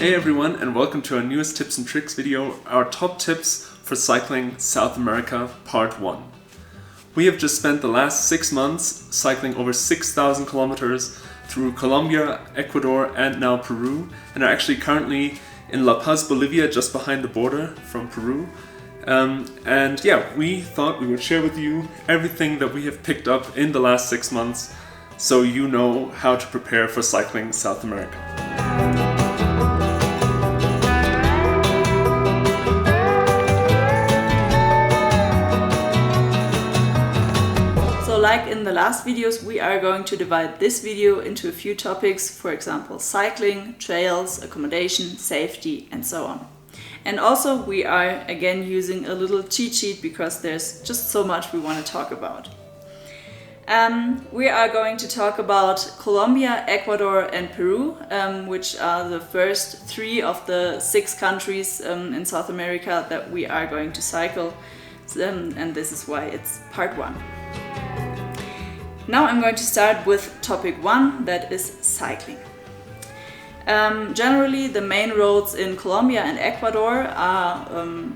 Hey everyone, and welcome to our newest tips and tricks video, our top tips for cycling South America, part 1. We have just spent the last 6 months cycling over 6,000 kilometers through Colombia, Ecuador, and now Peru, and are actually currently in La Paz, Bolivia, just behind the border from Peru. We thought we would share with you everything that we have picked up in the last 6 months so you know how to prepare for cycling South America. Like in the last videos, we are going to divide this video into a few topics, for example, cycling, trails, accommodation, safety, and so on. And also we are again using a little cheat sheet because there's just so much we want to talk about. We are going to talk about Colombia, Ecuador, and Peru, which are the first 3 of the 6 countries in South America that we are going to cycle. And this is why it's part 1. Now I'm going to start with topic 1, that is cycling. Generally, the main roads in Colombia and Ecuador are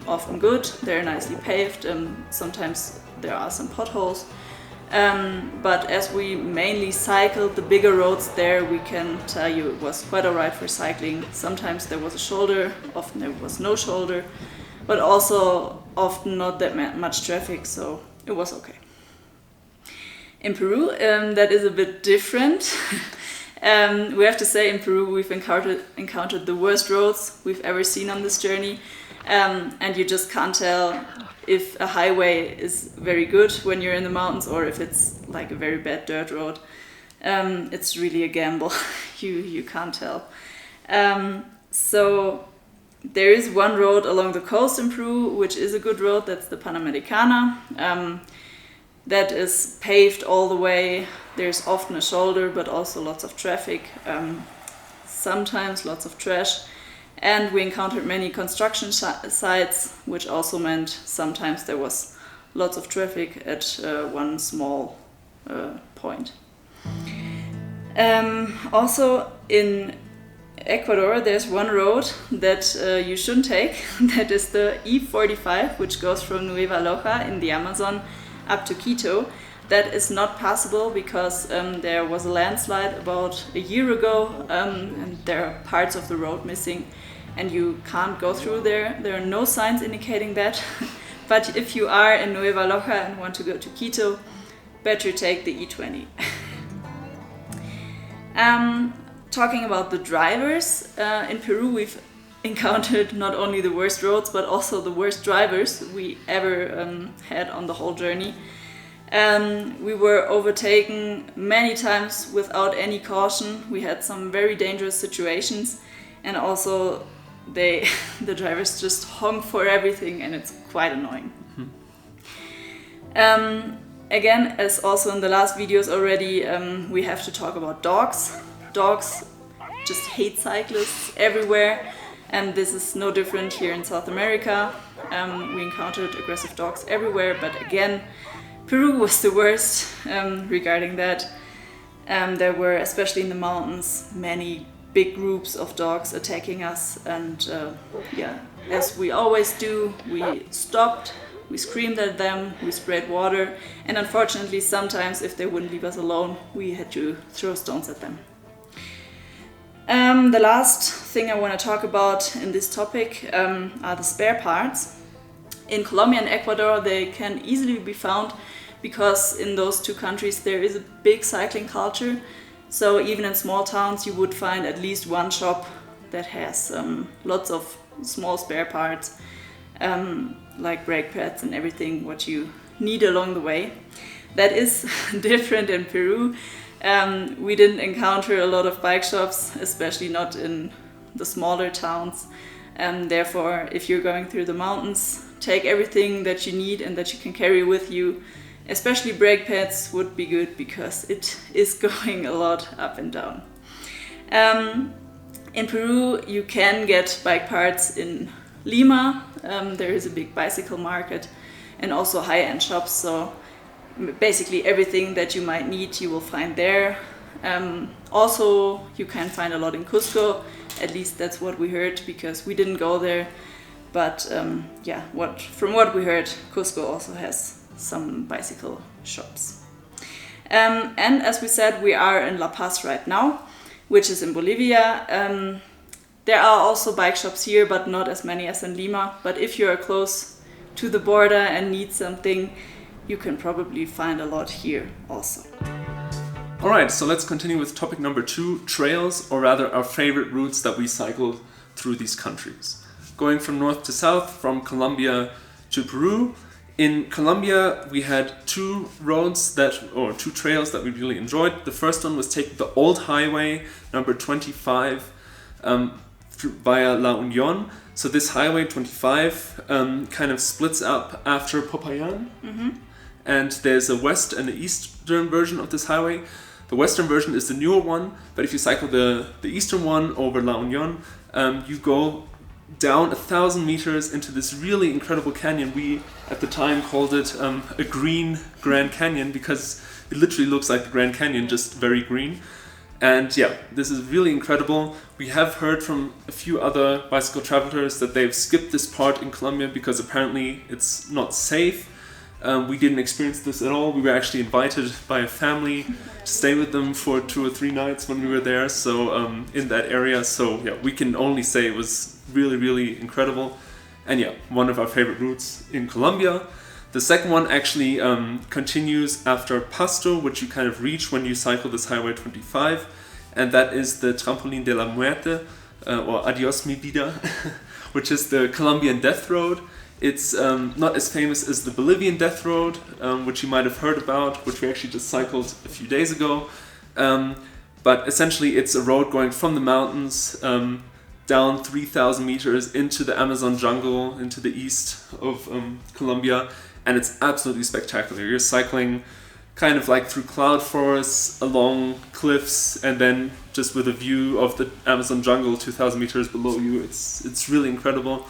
often good. They're nicely paved. Sometimes there are some potholes. But as we mainly cycled the bigger roads there, we can tell you it was quite alright for cycling. Sometimes there was a shoulder, often there was no shoulder, but also often not that much traffic, so it was okay. In Peru, that is a bit different. We have to say in Peru we've encountered the worst roads we've ever seen on this journey, and you just can't tell if a highway is very good when you're in the mountains or if it's like a very bad dirt road. It's really a gamble. You can't tell. So there is one road along the coast in Peru which is a good road. That's the Panamericana. That is paved all the way. There's often a shoulder, but also lots of traffic, sometimes lots of trash. And we encountered many construction sites, which also meant sometimes there was lots of traffic at one small point. Also in Ecuador, there's one road that you shouldn't take. That is the E45, which goes from Nueva Loja in the Amazon up to Quito. That is not possible because there was a landslide about a year ago, and there are parts of the road missing and you can't go through there. There are no signs indicating that. But if you are in Nueva Loja and want to go to Quito, better take the E20. Talking about the drivers, in Peru we've encountered not only the worst roads but also the worst drivers we ever had on the whole journey. We were overtaken many times without any caution. We had some very dangerous situations, and also the drivers just honk for everything, and it's quite annoying. Again, as also in the last videos already, we have to talk about dogs. Dogs just hate cyclists everywhere. And this is no different here in South America. We encountered aggressive dogs everywhere, but again, Peru was the worst regarding that. There were, especially in the mountains, many big groups of dogs attacking us, and as we always do, we stopped, we screamed at them, we sprayed water, and unfortunately sometimes if they wouldn't leave us alone, we had to throw stones at them. The last thing I want to talk about in this topic are the spare parts. In Colombia and Ecuador they can easily be found because in those 2 countries there is a big cycling culture. So even in small towns you would find at least one shop that has lots of small spare parts, like brake pads and everything what you need along the way. That is different in Peru. We didn't encounter a lot of bike shops, especially not in the smaller towns. Therefore, if you're going through the mountains, take everything that you need and that you can carry with you. Especially brake pads would be good because it is going a lot up and down. In Peru, you can get bike parts in Lima. There is a big bicycle market and also high-end shops. So basically everything that you might need you will find there. Also, you can find a lot in Cusco At least that's what we heard, because we didn't go there. But from what we heard, Cusco also has some bicycle shops. And as we said, we are in La Paz right now, which is in Bolivia. There are also bike shops here, but not as many as in Lima. But if you are close to the border and need something, you can probably find a lot here also. Alright, so let's continue with topic number 2, trails, or rather our favorite routes that we cycled through these countries. Going from north to south, from Colombia to Peru. In Colombia, we had two trails that we really enjoyed. The first one was taking the old highway, number 25, via La Unión. So this highway 25 kind of splits up after Popayan. Mm-hmm. And there's a west and an eastern version of this highway. The western version is the newer one, but if you cycle the eastern one over La Unión, you go down 1,000 meters into this really incredible canyon. We, at the time, called it a green Grand Canyon because it literally looks like the Grand Canyon, just very green. And yeah, this is really incredible. We have heard from a few other bicycle travelers that they've skipped this part in Colombia because apparently it's not safe. We didn't experience this at all. We were actually invited by a family to stay with them for 2 or 3 nights when we were there, so in that area. So yeah, we can only say it was really, really incredible. And yeah, one of our favorite routes in Colombia. The second one actually continues after Pasto, which you kind of reach when you cycle this Highway 25, and that is the Trampolín de la Muerte, or Adiós mi vida, which is the Colombian death road. It's not as famous as the Bolivian death road, which you might have heard about, which we actually just cycled a few days ago. But essentially it's a road going from the mountains down 3,000 meters into the Amazon jungle, into the east of Colombia, and it's absolutely spectacular. You're cycling kind of like through cloud forests, along cliffs, and then just with a view of the Amazon jungle 2,000 meters below you. It's really incredible.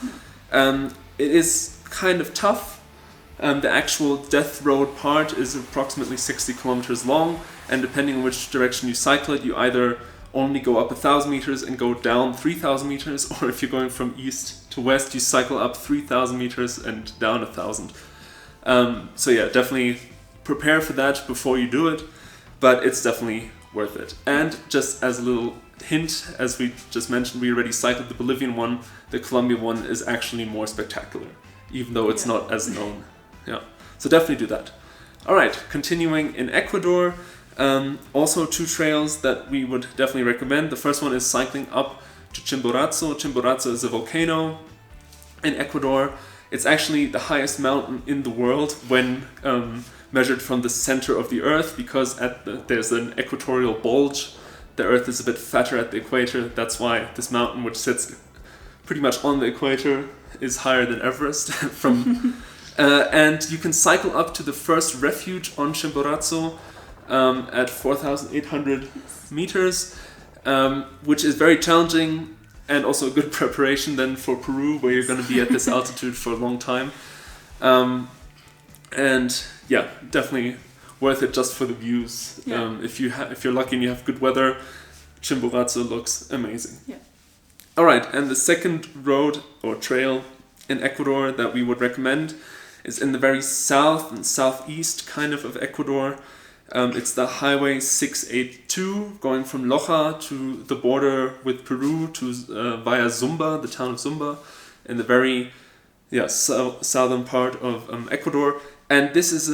It is kind of tough. The actual death road part is approximately 60 kilometers long, and depending on which direction you cycle it, you either only go up 1,000 meters and go down 3,000 meters, or if you're going from east to west, you cycle up 3,000 meters and down 1,000. So yeah, definitely prepare for that before you do it, but it's definitely worth it. And just as a little hint, as we just mentioned, we already cycled the Bolivian one. The Colombian one is actually more spectacular, even though it's not as known. Yeah, so definitely do that. All right, continuing in Ecuador, also 2 trails that we would definitely recommend. The first one is cycling up to Chimborazo. Chimborazo is a volcano in Ecuador. It's actually the highest mountain in the world when measured from the center of the Earth, because there's an equatorial bulge. The Earth is a bit fatter at the equator. That's why this mountain, which sits pretty much on the equator, is higher than Everest. And you can cycle up to the first refuge on Chimborazo at 4,800 meters, which is very challenging and also a good preparation then for Peru, where you're going to be at this altitude for a long time. And yeah, definitely worth it just for the views. Yeah. If you're lucky and you have good weather, Chimborazo looks amazing. Yeah. All right, and the second road or trail in Ecuador that we would recommend is in the very south and southeast kind of Ecuador. It's the Highway 682 going from Loja to the border with Peru to via Zumba, the town of Zumba, in the very southern part of Ecuador. And this is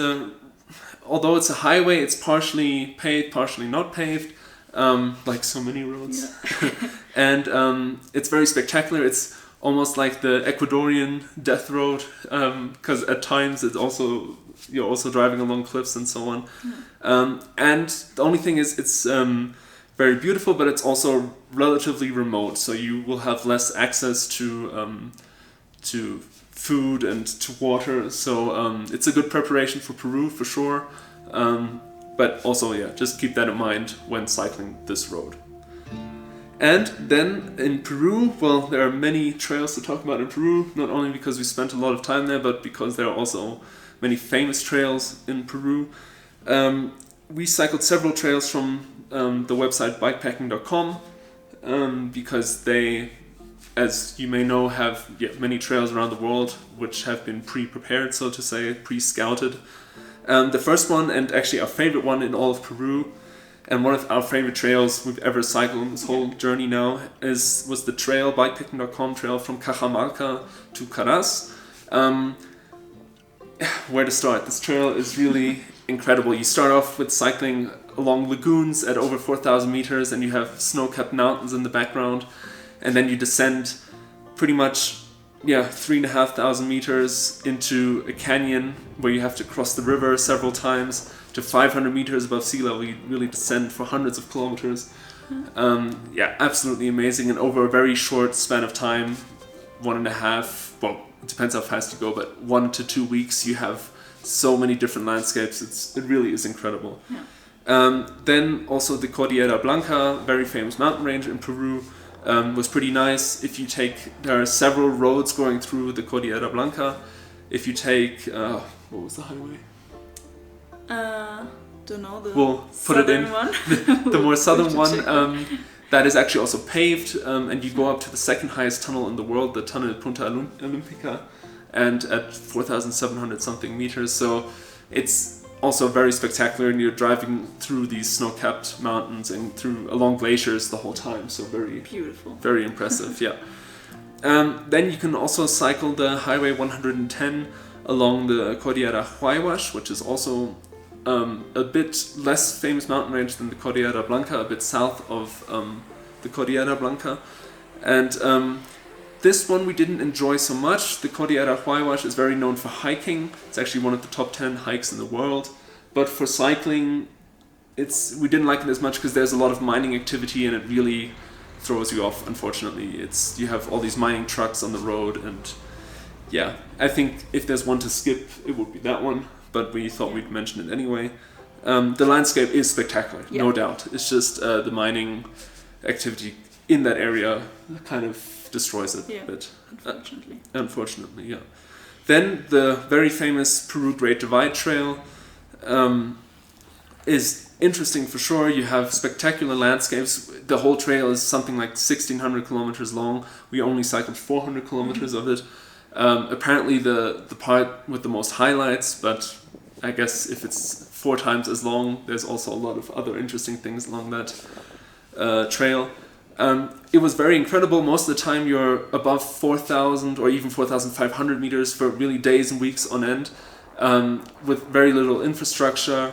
although it's a highway, it's partially paved, partially not paved, like so many roads. Yeah. And it's very spectacular. It's almost like the Ecuadorian death road, because at times you're also driving along cliffs and so on. And the only thing is it's very beautiful, but it's also relatively remote, so you will have less access to food and to water. So it's a good preparation for Peru for sure. But also, just keep that in mind when cycling this road. And then in Peru, well, there are many trails to talk about in Peru, not only because we spent a lot of time there, but because there are also many famous trails in Peru. We cycled several trails from the website bikepacking.com. because they, as you may know, have many trails around the world which have been pre-prepared, so to say, pre-scouted. The first one, and actually our favorite one in all of Peru, and one of our favorite trails we've ever cycled on this whole journey now, was the trail, bikepicking.com trail from Cajamarca to Caraz. Where to start? This trail is really incredible. You start off with cycling along lagoons at over 4,000 meters, and you have snow-capped mountains in the background, and then you descend pretty much 3,500 meters into a canyon where you have to cross the river several times to 500 meters above sea level. You really descend for hundreds of kilometers. Absolutely amazing, and over a very short span of time, 1.5, well, it depends how fast you go, but 1 to 2 weeks, you have so many different landscapes. It really is incredible. Then also the Cordillera Blanca, very famous mountain range in Peru, was pretty nice. There are several roads going through the Cordillera Blanca. If you take, what was the highway? Don't know, we'll put it in one. the more southern one. That is actually also paved, and you go up to the second highest tunnel in the world, the tunnel Punta Olympica, and at 4,700 something meters. So it's also very spectacular, and you're driving through these snow-capped mountains and along glaciers the whole time. So very beautiful, very impressive. Then you can also cycle the Highway 110 along the Cordillera Huayhuash, which is also a bit less famous mountain range than the Cordillera Blanca, a bit south of the Cordillera Blanca. And this one we didn't enjoy so much. The Cordillera Huayhuash is very known for hiking. It's actually one of the top 10 hikes in the world. But for cycling, we didn't like it as much because there's a lot of mining activity, and it really throws you off, unfortunately. You have all these mining trucks on the road, and I think if there's one to skip, it would be that one. But we thought we'd mention it anyway. The landscape is spectacular, no doubt. It's just the mining activity in that area kind of destroys it a bit. Unfortunately. Then the very famous Peru Great Divide Trail is interesting for sure. You have spectacular landscapes. The whole trail is something like 1,600 kilometers long. We only cycled 400 kilometers of it. Apparently the part with the most highlights, but I guess if it's 4 times as long, there's also a lot of other interesting things along that trail. It was very incredible. Most of the time you're above 4,000 or even 4,500 meters for really days and weeks on end, with very little infrastructure.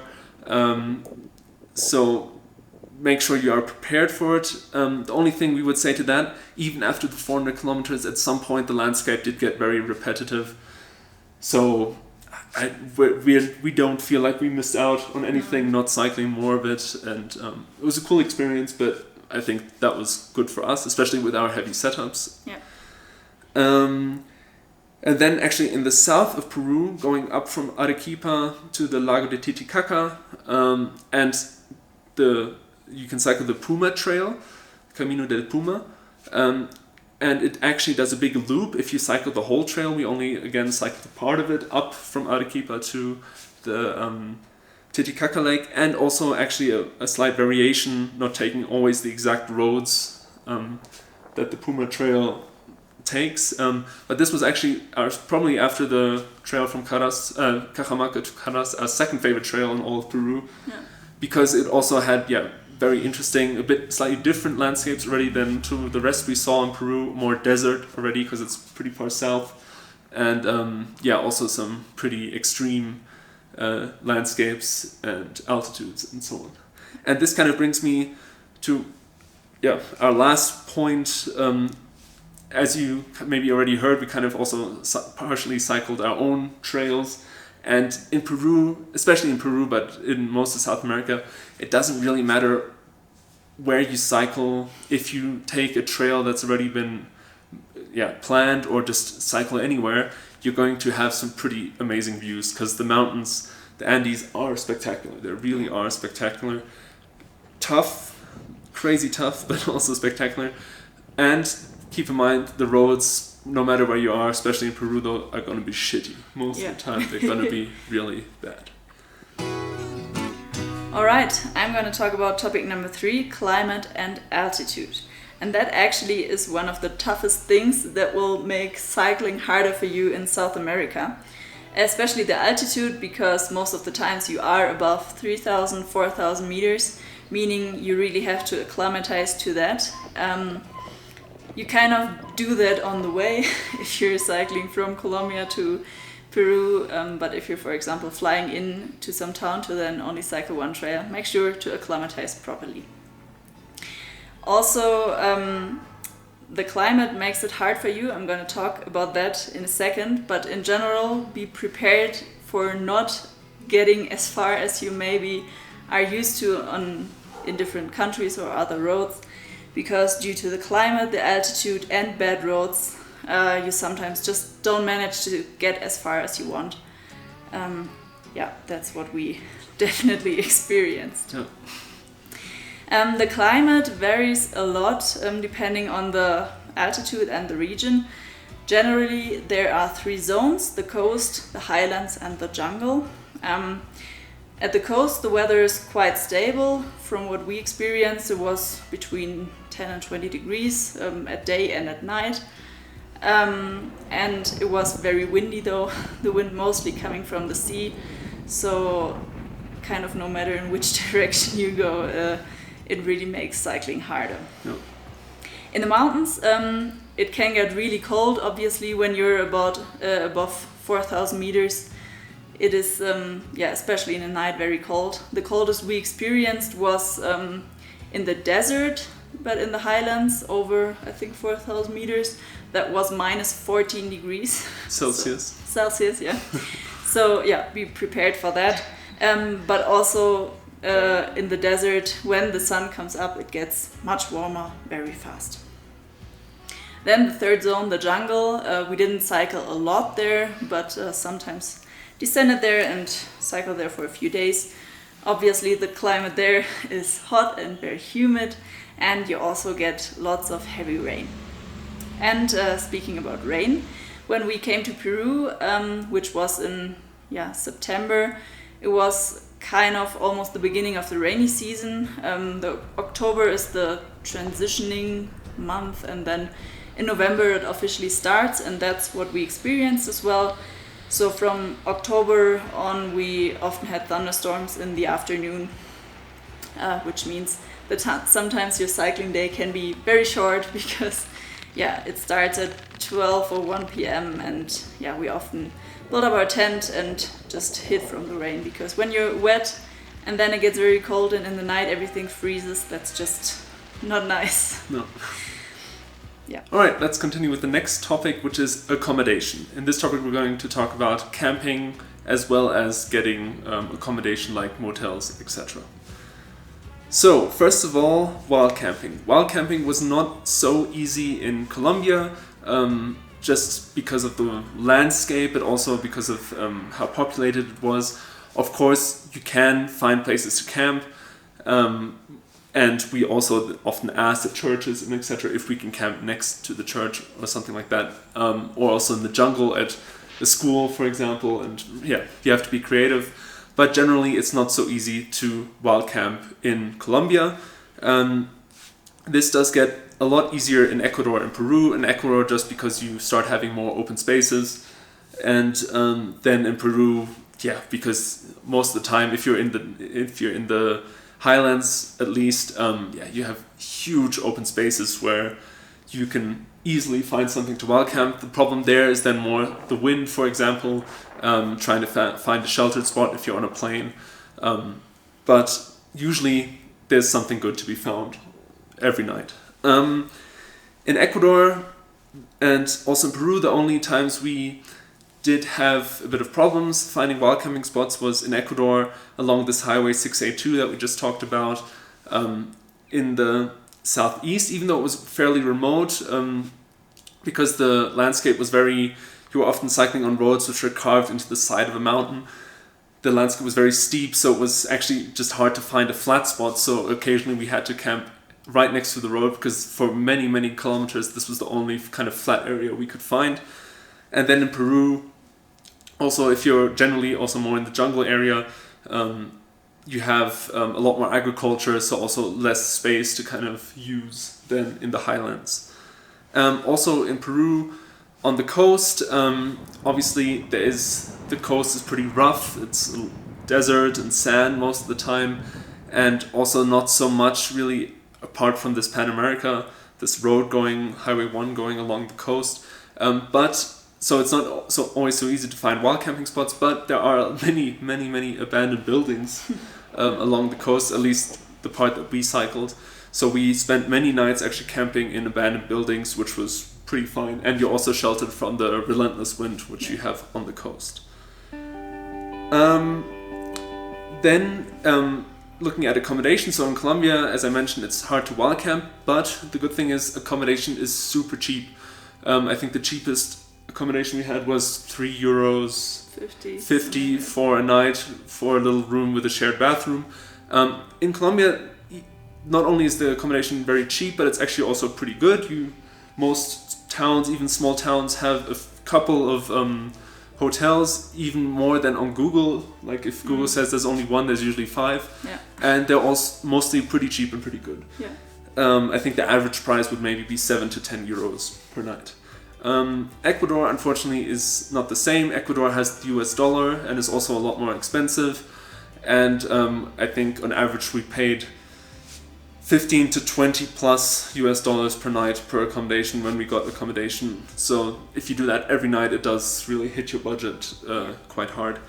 So make sure you are prepared for it. The only thing we would say to that, even after the 400 kilometers, at some point the landscape did get very repetitive. So we don't feel like we missed out on anything not cycling more of it. And it was a cool experience, but I think that was good for us, especially with our heavy setups. And then actually in the south of Peru, going up from Arequipa to the Lago de Titicaca, and you can cycle the Puma Trail, Camino del Puma, and it actually does a big loop if you cycle the whole trail. We only, again, cycled part of it up from Arequipa to the Titicaca Lake, and also actually a slight variation, not taking always the exact roads that the Puma Trail takes. But this was actually probably after the trail from Cajamarca to Caraz, our second favorite trail in all of Peru, because it also had very interesting, a bit slightly different landscapes already than to the rest we saw in Peru, more desert already because it's pretty far south, and also some pretty extreme landscapes and altitudes and so on. And this kind of brings me to our last point. As you maybe already heard, we kind of also partially cycled our own trails. And in Peru, especially in Peru, but in most of South America, it doesn't really matter where you cycle. If you take a trail that's already been planned, or just cycle anywhere, you're going to have some pretty amazing views, because the mountains, the Andes, are spectacular. They really are spectacular. Tough, crazy tough, but also spectacular. And keep in mind, the roads, no matter where you are, especially in Peru, though, are going to be shitty. Most of the time, they're going to be really bad. Alright, I'm going to talk about topic number 3, climate and altitude. And that actually is one of the toughest things that will make cycling harder for you in South America. Especially the altitude, because most of the times you are above 3,000, 4,000 meters, meaning you really have to acclimatize to that. You kind of do that on the way if you're cycling from Colombia to Peru, but if you're, for example, flying in to some town to then only cycle one trail, make sure to acclimatize properly. Also, the climate makes it hard for you. I'm going to talk about that in a second, but in general, be prepared for not getting as far as you maybe are used to in different countries or other roads, because due to the climate, the altitude and bad roads, you sometimes just don't manage to get as far as you want. Yeah, that's what we definitely experienced. Yeah. The climate varies a lot depending on the altitude and the region. Generally, there are 3 zones: the coast, the highlands, and the jungle. At the coast, the weather is quite stable. From what we experienced, it was between 10 and 20 degrees at day and at night. And it was very windy though, the wind mostly coming from the sea. So kind of no matter in which direction you go, it really makes cycling harder. Yeah. In the mountains, it can get really cold. Obviously, when you're about above 4,000 meters, it is, especially in the night, very cold. The coldest we experienced was in the desert, but in the highlands, over I think 4,000 meters, that was minus 14 degrees Celsius. Celsius, yeah. So yeah, be prepared for that. But also in the desert, when the sun comes up, it gets much warmer very fast. Then the 3rd zone, the jungle. We didn't cycle a lot there, but sometimes descended there and cycled there for a few days. Obviously, the climate there is hot and very humid, and you also get lots of heavy rain. And speaking about rain, when we came to Peru, which was in September, it was kind of almost the beginning of the rainy season. The October is the transitioning month, and then in November it officially starts, and that's what we experienced as well. So from October on, we often had thunderstorms in the afternoon, which means that sometimes your cycling day can be very short because it starts at 12 or 1 p.m. and we often build up our tent and just hid from the rain, because when you're wet and then it gets very cold and in the night everything freezes, that's just not nice. No. Yeah. All right, let's continue with the next topic, which is accommodation. In this topic, we're going to talk about camping as well as getting accommodation like motels, etc. So, first of all, wild camping. Wild camping was not so easy in Colombia, just because of the landscape, but also because of how populated it was. Of course, you can find places to camp, and we also often ask the churches and etc. if we can camp next to the church or something like that, or also in the jungle at the school, for example. And you have to be creative. But generally, it's not so easy to wild camp in Colombia. This does get a lot easier in Ecuador and Peru. In Ecuador, just because you start having more open spaces, and then in Peru, because most of the time, if you're in the highlands, at least, you have huge open spaces where you can easily find something to wild camp. The problem there is then more the wind, for example, trying to find a sheltered spot if you're on a plane. But usually there's something good to be found every night. In Ecuador and also in Peru, the only times we did have a bit of problems finding wild camping spots was in Ecuador along this highway 682 that we just talked about, in the southeast, even though it was fairly remote, because the landscape was you were often cycling on roads which were carved into the side of a mountain. The landscape was very steep, so it was actually just hard to find a flat spot, so occasionally we had to camp right next to the road, because for many, many kilometers this was the only kind of flat area we could find. And then in Peru, also if you're generally also more in the jungle area, you have a lot more agriculture, so also less space to kind of use than in the highlands. Also in Peru, on the coast, obviously the coast is pretty rough. It's desert and sand most of the time, and also not so much really apart from this Pan America, this road going, Highway 1 going along the coast. But so it's not always so easy to find wild camping spots, but there are many abandoned buildings along the coast, at least the part that we cycled. So we spent many nights actually camping in abandoned buildings, which was pretty fine. And you're also sheltered from the relentless wind, which you have on the coast. Then looking at accommodation, so in Colombia, as I mentioned, it's hard to wild camp, but the good thing is accommodation is super cheap. I think the cheapest accommodation we had was €3.50 for a night for a little room with a shared bathroom. In Colombia, not only is the accommodation very cheap, but it's actually also pretty good. Most towns, even small towns, have a couple of hotels, even more than on Google. Like if Google says there's only one, there's usually 5. Yeah. And they're all mostly pretty cheap and pretty good. Yeah. I think the average price would maybe be 7 to 10 euros per night. Ecuador, unfortunately, is not the same. Ecuador has the US dollar and is also a lot more expensive. And I think on average we paid 15 to 20 plus US dollars per night per accommodation when we got accommodation. So if you do that every night, it does really hit your budget quite hard.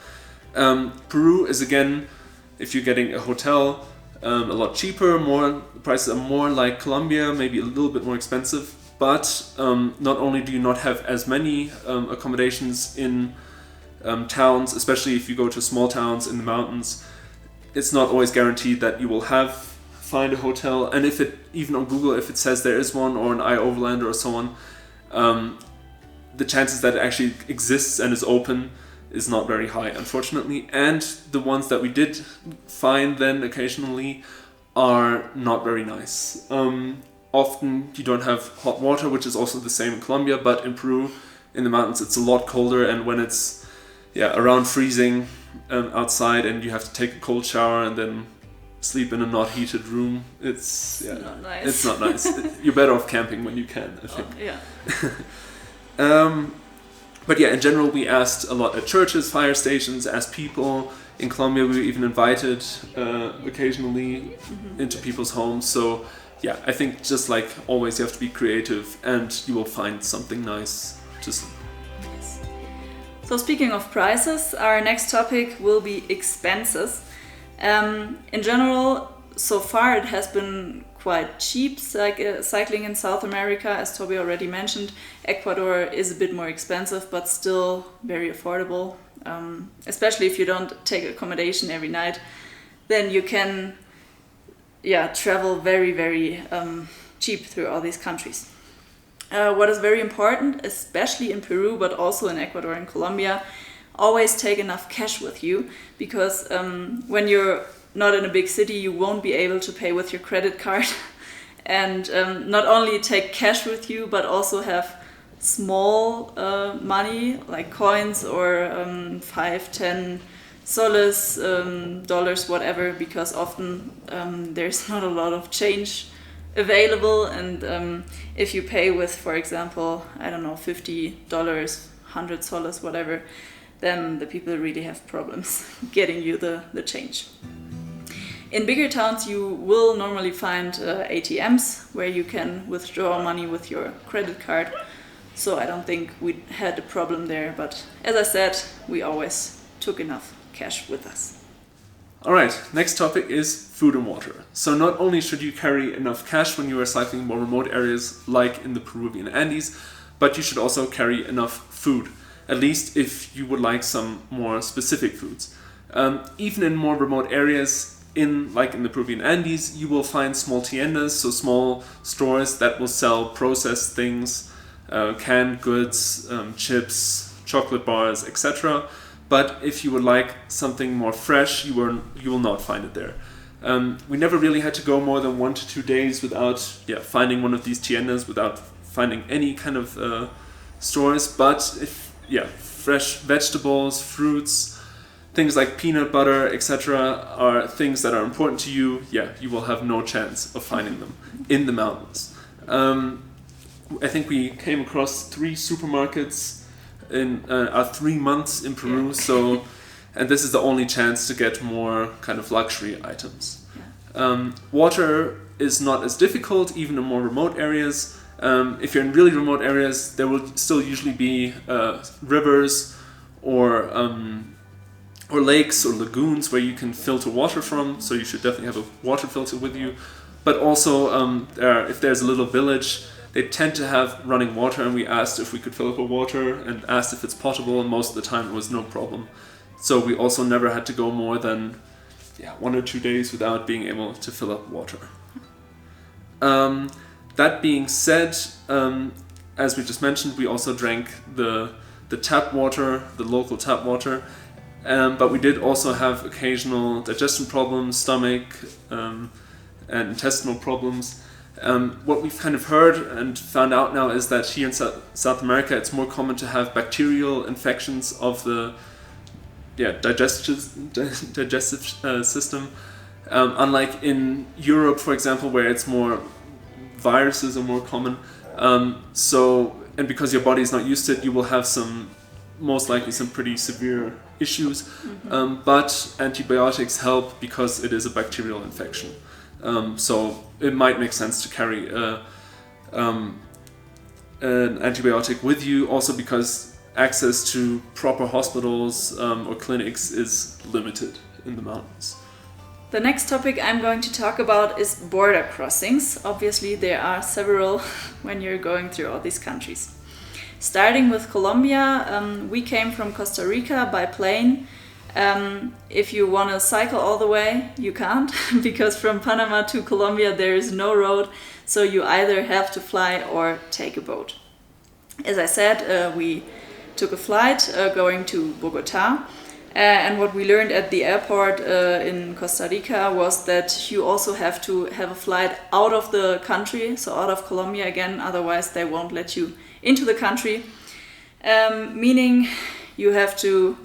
Peru is, again, if you're getting a hotel, a lot cheaper. The prices are more like Colombia, maybe a little bit more expensive. But not only do you not have as many accommodations in towns, especially if you go to small towns in the mountains, it's not always guaranteed that you will find a hotel. And if it, even on Google, if it says there is one, or an iOverlander or so on, the chances that it actually exists and is open is not very high, unfortunately. And the ones that we did find then occasionally are not very nice. Often you don't have hot water, which is also the same in Colombia, but in Peru, in the mountains, it's a lot colder, and when it's around freezing outside and you have to take a cold shower and then sleep in a not heated room, it's not nice. It's not nice. You're better off camping when you can, I think. But in general, we asked a lot at churches, fire stations, asked people. In Colombia, we were even invited occasionally into people's homes. So I think just like always, you have to be creative and you will find something nice to sleep. Yes. So speaking of prices, our next topic will be expenses. In general, so far it has been quite cheap, cycling in South America. As Toby already mentioned, Ecuador is a bit more expensive, but still very affordable. Especially if you don't take accommodation every night, then you can travel very, very cheap through all these countries. What is very important, especially in Peru, but also in Ecuador and Colombia, always take enough cash with you, because when you're not in a big city, you won't be able to pay with your credit card. And not only take cash with you, but also have small money, like coins or 5, 10 soles, dollars, whatever, because often there's not a lot of change available. And if you pay with, for example, I don't know, $50, 100 soles, whatever, then the people really have problems getting you the change. In bigger towns, you will normally find ATMs where you can withdraw money with your credit card. So I don't think we had a problem there. But as I said, we always took enough cash with us. Alright, next topic is food and water. So not only should you carry enough cash when you are cycling in more remote areas like in the Peruvian Andes, but you should also carry enough food, at least if you would like some more specific foods. Even in more remote areas, like in the Peruvian Andes, you will find small tiendas, so small stores that will sell processed things, canned goods, chips, chocolate bars, etc. But if you would like something more fresh, you will not find it there. We never really had to go more than 1 to 2 days without finding one of these tiendas, without finding any kind of stores. But fresh vegetables, fruits, things like peanut butter, etc., are things that are important to you, you will have no chance of finding them in the mountains. I think we came across 3 supermarkets in our 3 months in Peru, and this is the only chance to get more kind of luxury items. Water is not as difficult, even in more remote areas. If you're in really remote areas, there will still usually be rivers or lakes or lagoons where you can filter water from, so you should definitely have a water filter with you. But also, if there's a little village, they tend to have running water, and we asked if we could fill up with water and asked if it's potable, and most of the time it was no problem. So we also never had to go more than 1 or 2 days without being able to fill up water. That being said, as we just mentioned, we also drank the tap water, the local tap water. But we did also have occasional digestion problems, stomach and intestinal problems. What we've kind of heard and found out now is that here in South America it's more common to have bacterial infections of the digestive system. Unlike in Europe, for example, where it's more viruses are more common. And because your body is not used to it, you will have most likely some pretty severe issues, but antibiotics help because it is a bacterial infection. So it might make sense to carry an antibiotic with you, also because access to proper hospitals or clinics is limited in the mountains. The next topic I'm going to talk about is border crossings. Obviously there are several when you're going through all these countries. Starting with Colombia, we came from Costa Rica by plane. If you want to cycle all the way, you can't, because from Panama to Colombia there is no road, so you either have to fly or take a boat. As I said, we took a flight going to Bogota, and what we learned at the airport in Costa Rica was that you also have to have a flight out of the country, so out of Colombia again, otherwise they won't let you into the country, meaning you have to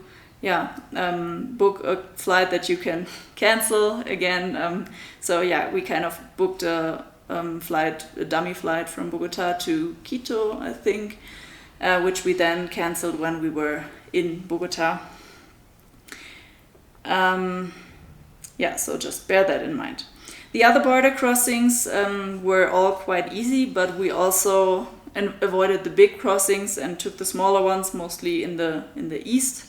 book a flight that you can cancel again. We kind of booked a dummy flight from Bogota to Quito, I think, which we then cancelled when we were in Bogota. So just bear that in mind. The other border crossings were all quite easy, but we also avoided the big crossings and took the smaller ones, mostly in the east,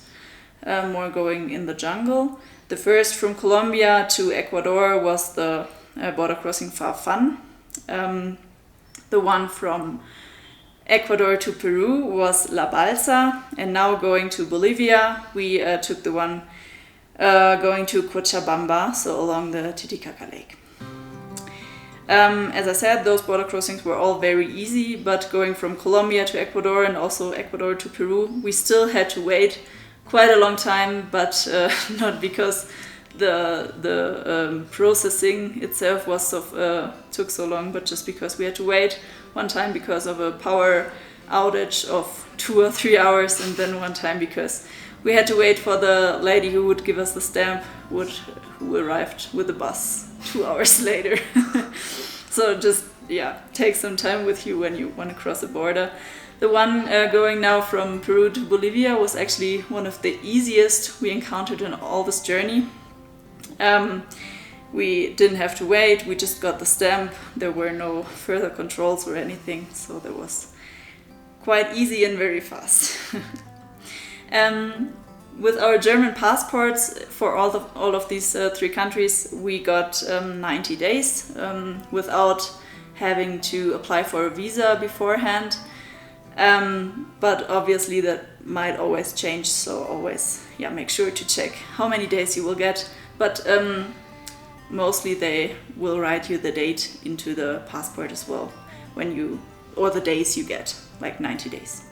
more going in the jungle. The first from Colombia to Ecuador was the border crossing Farfan. The one from Ecuador to Peru was La Balsa, and now going to Bolivia, we took the one going to Cochabamba, so along the Titicaca Lake. As I said, those border crossings were all very easy, but going from Colombia to Ecuador and also Ecuador to Peru, we still had to wait quite a long time, but not because the processing itself took so long, but just because we had to wait one time because of a power outage of 2 or 3 hours, and then one time because we had to wait for the lady who would give us the stamp, who arrived with the bus 2 hours later. So just take some time with you when you want to cross a border. The one going now from Peru to Bolivia was actually one of the easiest we encountered in all this journey. We didn't have to wait, we just got the stamp. There were no further controls or anything, so that was quite easy and very fast. With our German passports for all of these 3 countries, we got 90 days without having to apply for a visa beforehand. But obviously that might always change, so always make sure to check how many days you will get. But mostly they will write you the date into the passport as well, or the days you get, like 90 days.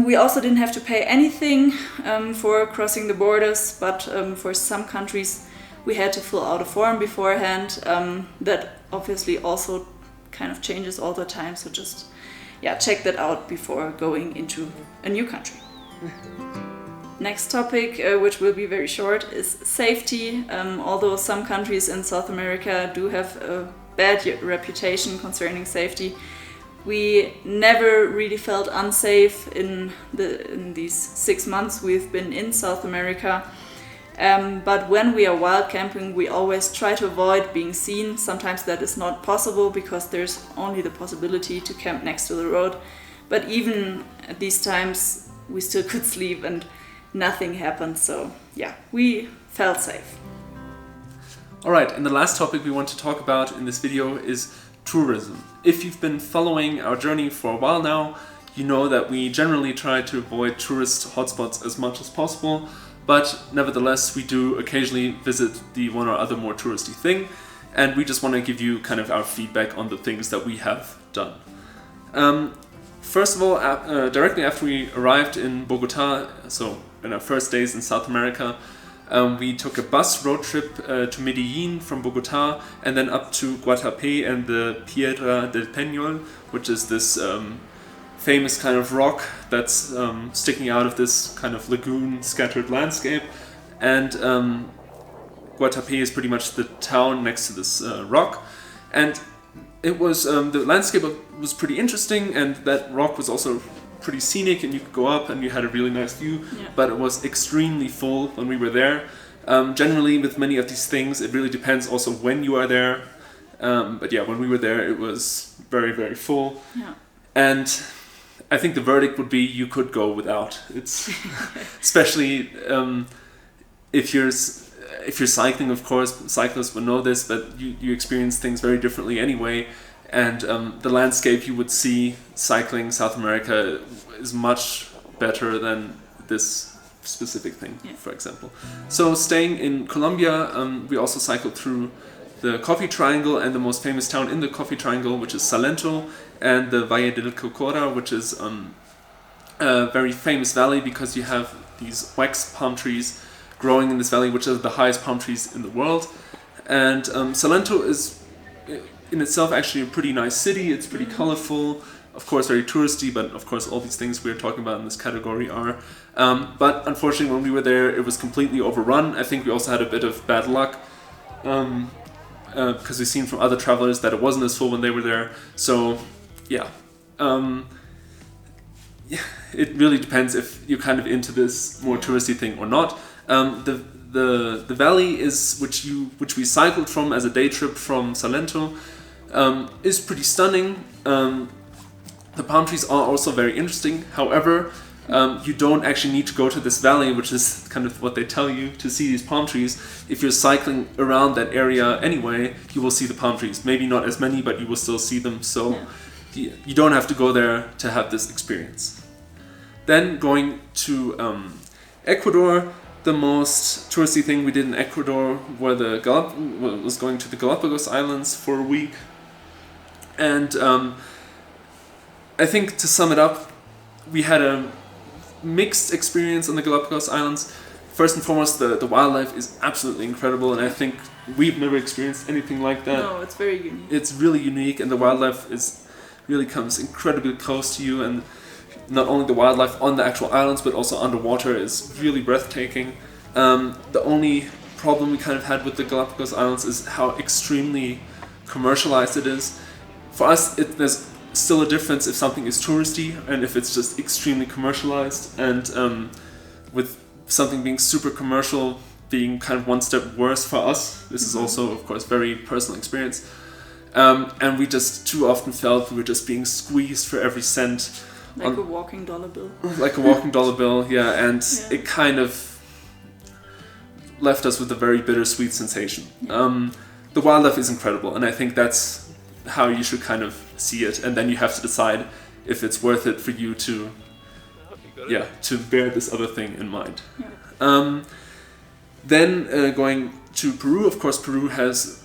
We also didn't have to pay anything for crossing the borders, but for some countries we had to fill out a form beforehand. That obviously also kind of changes all the time, so just check that out before going into a new country. Next topic, which will be very short, is safety. Although some countries in South America do have a bad reputation concerning safety, we never really felt unsafe in these 6 months we've been in South America. But when we are wild camping, we always try to avoid being seen. Sometimes that is not possible because there's only the possibility to camp next to the road. But even at these times, we still could sleep and nothing happened. So yeah, we felt safe. Alright, and the last topic we want to talk about in this video is tourism. If you've been following our journey for a while now, you know that we generally try to avoid tourist hotspots as much as possible, but nevertheless we do occasionally visit the one or other more touristy thing, and we just want to give you kind of our feedback on the things that we have done. First of all, directly after we arrived in Bogota, so in our first days in South America, we took a bus road trip to Medellin from Bogota and then up to Guatapé and the Piedra del Peñol, which is this famous kind of rock that's sticking out of this kind of lagoon scattered landscape. And Guatapé is pretty much the town next to this rock. And it was the landscape was pretty interesting, and that rock was also pretty scenic, and you could go up and you had a really nice view, but it was extremely full when we were there. Generally with many of these things it really depends also when you are there, but yeah, when we were there it was very, very full. And I think the verdict would be you could go without. It's especially if you're cycling, of course, cyclists will know this, but you experience things very differently anyway. And the landscape you would see cycling South America is much better than this specific thing, for example. So staying in Colombia, we also cycled through the Coffee Triangle and the most famous town in the Coffee Triangle, which is Salento, and the Valle del Cocora, which is a very famous valley because you have these wax palm trees growing in this valley, which are the highest palm trees in the world. And Salento is in itself actually a pretty nice city. It's pretty colorful, of course very touristy, but of course all these things we're talking about in this category are. But unfortunately when we were there it was completely overrun. I think we also had a bit of bad luck because we've seen from other travelers that it wasn't as full when they were there. So yeah, it really depends if you're kind of into this more touristy thing or not. The valley is which we cycled from as a day trip from Salento is pretty stunning. The palm trees are also very interesting. However, you don't actually need to go to this valley, which is kind of what they tell you, to see these palm trees. If you're cycling around that area anyway, you will see the palm trees. Maybe not as many, but you will still see them. So you don't have to go there to have this experience. Then going to Ecuador, the most touristy thing we did in Ecuador was going to the Galapagos Islands for a week. And I think to sum it up, we had a mixed experience on the Galapagos Islands. First and foremost, the wildlife is absolutely incredible, and I think we've never experienced anything like that. No, it's very unique. It's really unique, and the wildlife really comes incredibly close to you, and not only the wildlife on the actual islands, but also underwater is really breathtaking. The only problem we kind of had with the Galapagos Islands is how extremely commercialized it is. For us, there's still a difference if something is touristy and if it's just extremely commercialized, and with something being super commercial being kind of one step worse for us. This is also, of course, very personal experience. And we just too often felt we were just being squeezed for every cent. Like a walking dollar bill. Like a walking dollar bill, yeah, and it kind of left us with a very bittersweet sensation. The wildlife is incredible, and I think that's how you should kind of see it, and then you have to decide if it's worth it for you to bear this other thing in mind. Then going to Peru, of course Peru has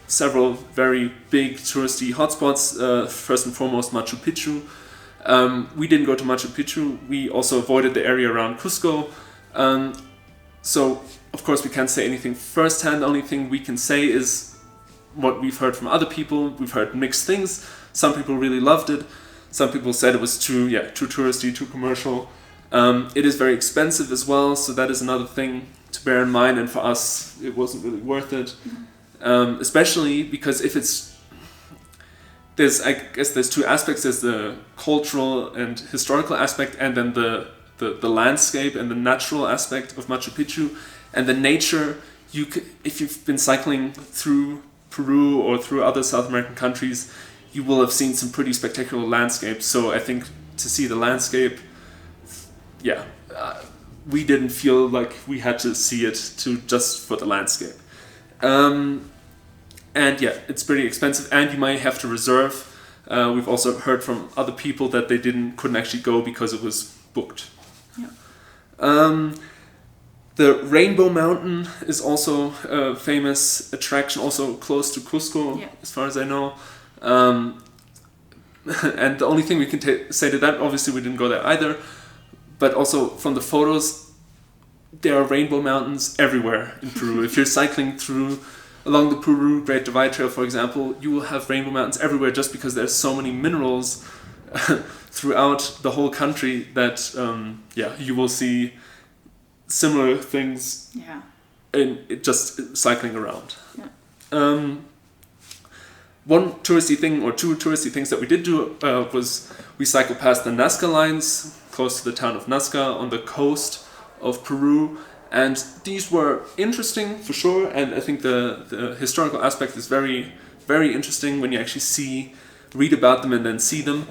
several very big touristy hotspots, first and foremost Machu Picchu. We didn't go to Machu Picchu, we also avoided the area around Cusco. So of course we can't say anything firsthand. The only thing we can say is what we've heard from other people. We've heard mixed things. Some people really loved it. Some people said it was too touristy, too commercial. It is very expensive as well, so that is another thing to bear in mind, and for us it wasn't really worth it. Especially because if I guess there's two aspects. There's the cultural and historical aspect, and then the landscape and the natural aspect of Machu Picchu. And the nature, if you've been cycling through Peru or through other South American countries, you will have seen some pretty spectacular landscapes. So I think to see the landscape, we didn't feel like we had to see it just for the landscape. And yeah, it's pretty expensive, and you might have to reserve. We've also heard from other people that they couldn't actually go because it was booked. Yeah. The Rainbow Mountain is also a famous attraction, also close to Cusco, as far as I know. And the only thing we can say to that, obviously we didn't go there either, but also from the photos, there are rainbow mountains everywhere in Peru. If you're cycling along the Peru Great Divide Trail, for example, you will have rainbow mountains everywhere just because there's so many minerals throughout the whole country that you will see similar things in just cycling around. One touristy thing, or two touristy things that we did do was we cycled past the Nazca lines close to the town of Nazca on the coast of Peru, and these were interesting for sure, and I think the historical aspect is very, very interesting when you actually read about them and then see them.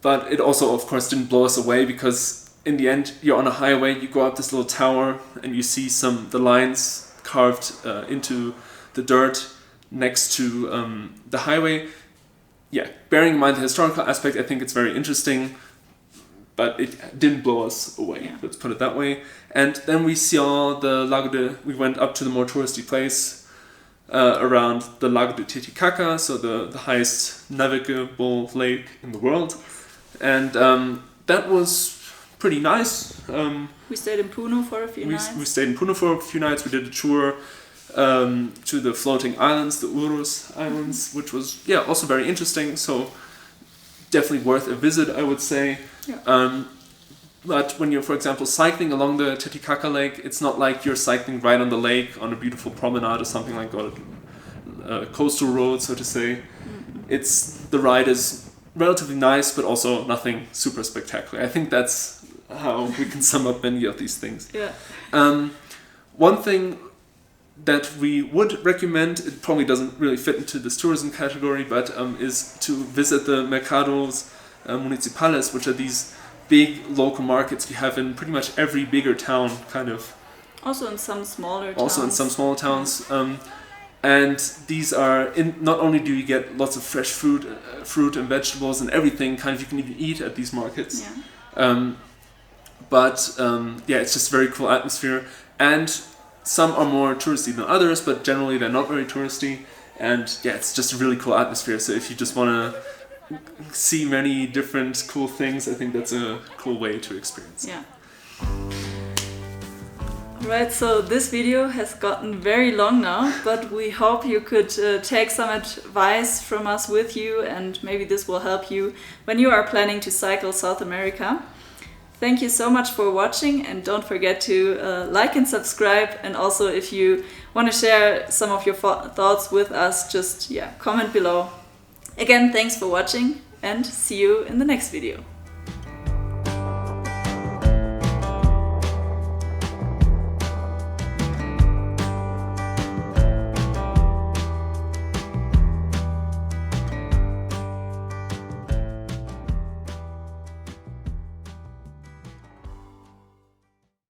But it also, of course, didn't blow us away, because in the end, you're on a highway, you go up this little tower, and you see the lines carved into the dirt next to the highway. Yeah, bearing in mind the historical aspect, I think it's very interesting, but it didn't blow us away, let's put it that way. And then we saw we went up to the more touristy place around the Lago de Titicaca, so the highest navigable lake in the world. And that was pretty nice. We stayed in Puno for a few nights. We stayed in Puno for a few nights. We did a tour to the floating islands, the Urus Islands, which was also very interesting. So definitely worth a visit, I would say. Yeah. But when you're, for example, cycling along the Titicaca Lake, it's not like you're cycling right on the lake on a beautiful promenade or something like that, a coastal road, so to say. Mm-hmm. The ride is relatively nice, but also nothing super spectacular. I think that's how we can sum up many of these things. Yeah. One thing that we would recommend, it probably doesn't really fit into this tourism category, but is to visit the mercados municipales, which are these big local markets you have in pretty much every bigger town, kind of. Also in some smaller towns. And these are, not only do you get lots of fresh fruit and vegetables and everything, kind of you can even eat at these markets. Yeah. It's just a very cool atmosphere. And some are more touristy than others, but generally they're not very touristy. And it's just a really cool atmosphere. So if you just want to see many different cool things, I think that's a cool way to experience. Yeah. Right, so this video has gotten very long now, but we hope you could take some advice from us with you, and maybe this will help you when you are planning to cycle South America. Thank you so much for watching, and don't forget to like and subscribe, and also if you want to share some of your thoughts with us, just comment below. Again, thanks for watching, and see you in the next video.